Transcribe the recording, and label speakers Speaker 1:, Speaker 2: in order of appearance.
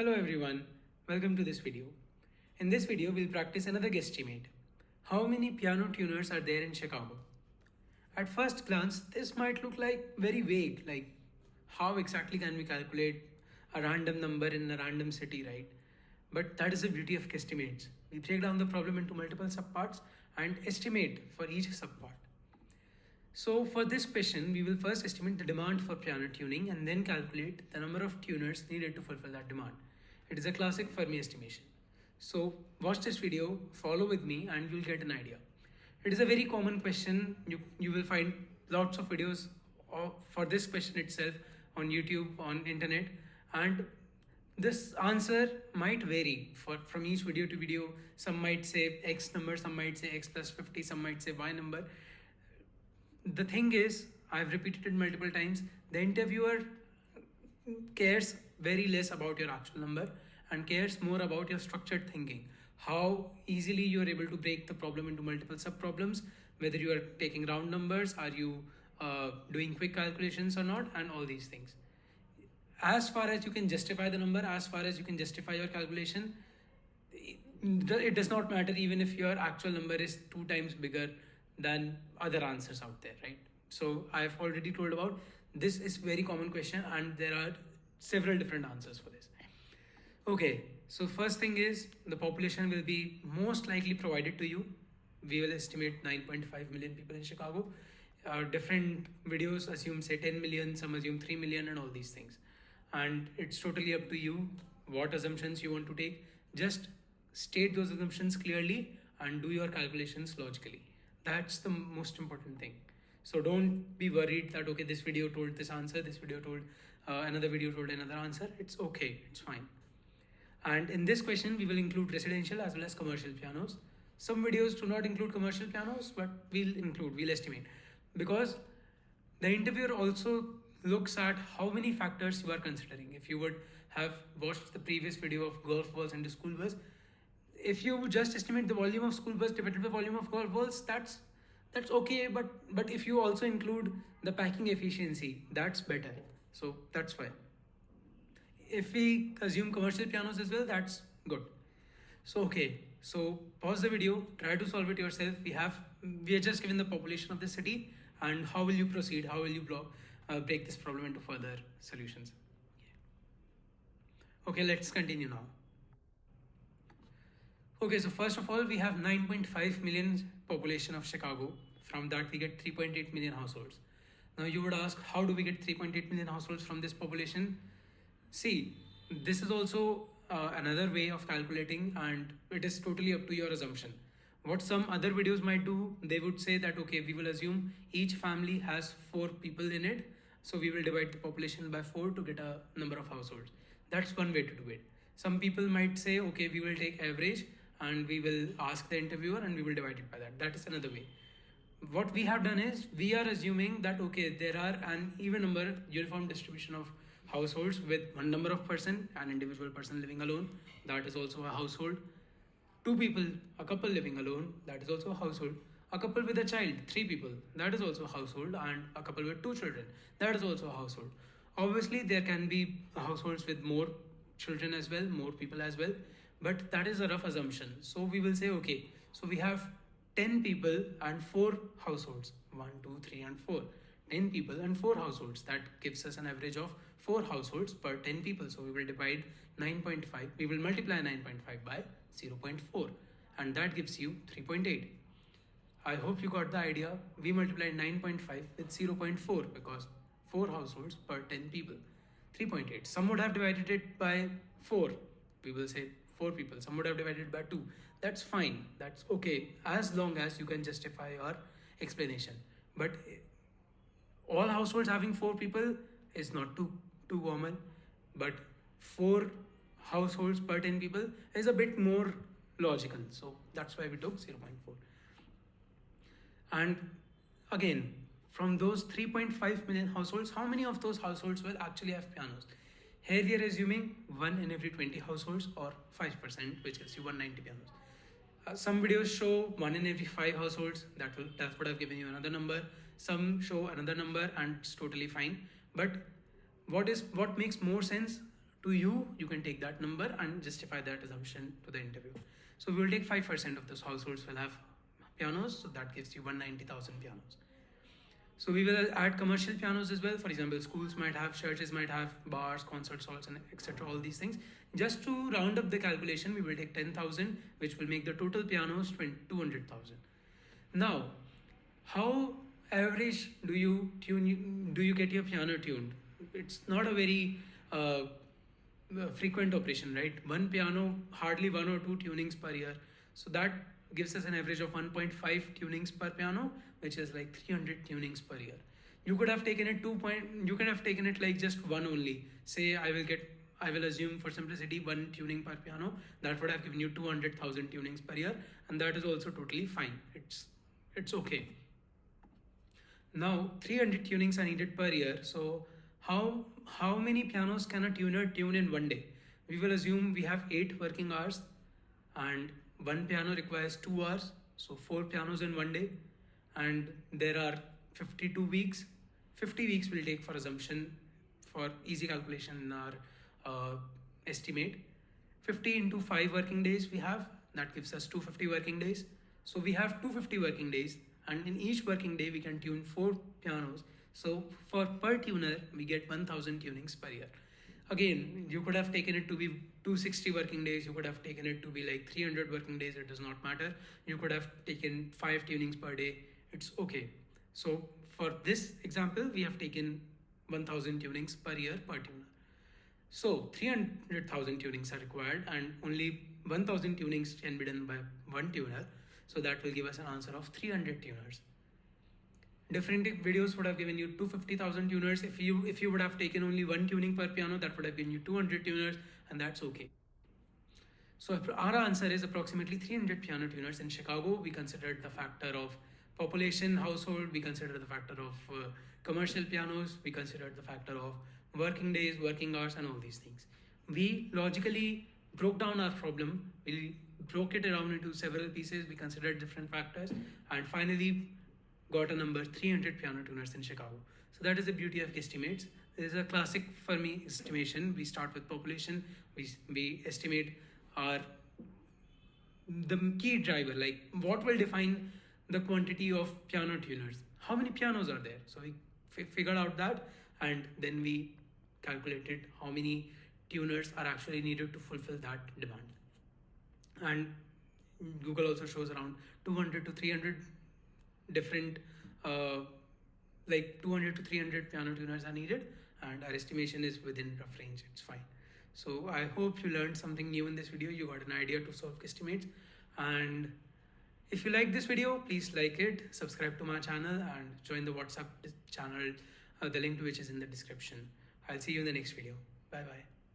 Speaker 1: Hello everyone, welcome to this video. In this video, we'll practice another guesstimate. How many piano tuners are there in Chicago? At first glance, this might look like very vague, like how exactly can we calculate a random number in a random city, right? But that is the beauty of guesstimates. We break down the problem into multiple subparts and estimate for each subpart. So for this question, we will first estimate the demand for piano tuning and then calculate the number of tuners needed to fulfill that demand. It is a classic Fermi estimation. So watch this video, follow with me and you'll get an idea. It is a very common question. You will find lots of videos for this question itself on YouTube, on internet, and this answer might vary from each video to video. Some might say X number, some might say X plus 50, some might say Y number. The thing is, I've repeated it multiple times, the interviewer cares very less about your actual number and cares more about your structured thinking, how easily you are able to break the problem into multiple sub problems, whether you are taking round numbers, are you doing quick calculations or not, and all these things. As far as you can justify the number, as far as you can justify your calculation, it does not matter even if your actual number is 2 times bigger than other answers out there, right? So I've already told about this is very common question and there are several different answers for this. Okay, so first thing is the population will be most likely provided to you. We will estimate 9.5 million people in Chicago. Different videos assume say 10 million, some assume 3 million and all these things. And it's totally up to you what assumptions you want to take. Just state those assumptions clearly and do your calculations logically. That's the most important thing. So don't be worried that okay, this video told this answer, this video told another video told another answer. It's okay, it's fine. And in this question, we will include residential as well as commercial pianos. Some videos do not include commercial pianos, but we'll estimate. Because the interviewer also looks at how many factors you are considering. If you would have watched the previous video of golf balls and the school bus, if you just estimate the volume of school bus divided by volume of golf balls, that's okay. But if you also include the packing efficiency, that's better. So that's why. If we assume commercial pianos as well, that's good. So okay, so pause the video, try to solve it yourself. We are just given the population of the city and how will you proceed, how will you break this problem into further solutions. Okay, let's continue now. Okay, so first of all, we have 9.5 million population of Chicago. From that, we get 3.8 million households. Now you would ask, how do we get 3.8 million households from this population? See, this is also another way of calculating and it is totally up to your assumption. What some other videos might do, they would say that, okay, we will assume each family has 4 people in it. So we will divide the population by 4 to get a number of households. That's one way to do it. Some people might say, okay, we will take average and we will ask the interviewer and we will divide it by that. That is another way. What we have done is we are assuming that, okay, there are an even number, uniform distribution of households with one number of person, an individual person living alone, that is also a household. 2 people, a couple living alone, that is also a household. A couple with a child, 3 people, that is also a household, and a couple with 2 children, that is also a household. Obviously, there can be households with more children as well, more people as well, but that is a rough assumption. So we will say, okay, so we have 10 people and 4 households, 1, 2, 3 and 4. 10 people and 4 households. That gives us an average of 4 households per 10 people. So we will divide 9.5. We will multiply 9.5 by 0.4 and that gives you 3.8. I hope you got the idea. We multiplied 9.5 with 0.4 because 4 households per 10 people. 3.8. Some would have divided it by 4. We will say 4 people. Some would have divided it by 2. That's fine. That's okay as long as you can justify your explanation. But all households having 4 people is not too common, but 4 households per 10 people is a bit more logical. So that's why we took 0.4. And again, from those 3.5 million households, how many of those households will actually have pianos? Here we are assuming 1 in every 20 households or 5%, which gives you 190 pianos. Some videos show 1 in every 5 households, that would have given you another number. Some show another number and it's totally fine. But what makes more sense to you can take that number and justify that assumption to the interview. So we will take 5% of those households will have pianos, so that gives you 190,000 pianos. So we will add commercial pianos as well. For example, schools might have, churches might have, bars, concert halls, and etc. All these things. Just to round up the calculation, we will take 10,000, which will make the total pianos 200,000. Now, how average do you get your piano tuned? It's not a very frequent operation, right? One piano, hardly 1 or 2 tunings per year. So that gives us an average of 1.5 tunings per piano, which is like 300 tunings per year. You could have taken it you could have taken it like just one only. Say I will assume for simplicity 1 tuning per piano. That would have given you 200,000 tunings per year, and that is also totally fine. It's okay. Now 300 tunings are needed per year. So how many pianos can a tuner tune in one day? We will assume we have 8 working hours, and one piano requires 2 hours, so 4 pianos in one day, and there are 52 weeks. 50 weeks will take for assumption for easy calculation in our estimate. 50 into 5 working days we have, that gives us 250 working days. So we have 250 working days, and in each working day we can tune 4 pianos. So for per tuner we get 1000 tunings per year. Again, you could have taken it to be 260 working days, you could have taken it to be like 300 working days, it does not matter. You could have taken 5 tunings per day, it's okay. So for this example, we have taken 1000 tunings per year per tuner. So 300,000 tunings are required, and only 1000 tunings can be done by one tuner. So that will give us an answer of 300 tuners. Different videos would have given you 250,000 tuners. If you would have taken only one tuning per piano, that would have given you 200 tuners, and that's okay. So our answer is approximately 300 piano tuners in Chicago. We considered the factor of population, household, we considered the factor of commercial pianos, we considered the factor of working days, working hours, and all these things. We logically broke down our problem, we broke it around into several pieces, we considered different factors, and finally got a number 300 piano tuners in Chicago. So that is the beauty of guesstimates. There is a classic Fermi estimation. We start with population, we estimate the key driver, like what will define the quantity of piano tuners, how many pianos are there. So we figured out that, and then we calculated how many tuners are actually needed to fulfill that demand. And Google also shows around 200 to 300 different like 200 to 300 piano tuners are needed, and our estimation is within rough range, it's fine. So I hope you learned something new in this video, you got an idea to solve guesstimates. And if you like this video, please like it, subscribe to my channel, and join the WhatsApp channel, the link to which is in the description. I'll see you in the next video. Bye bye.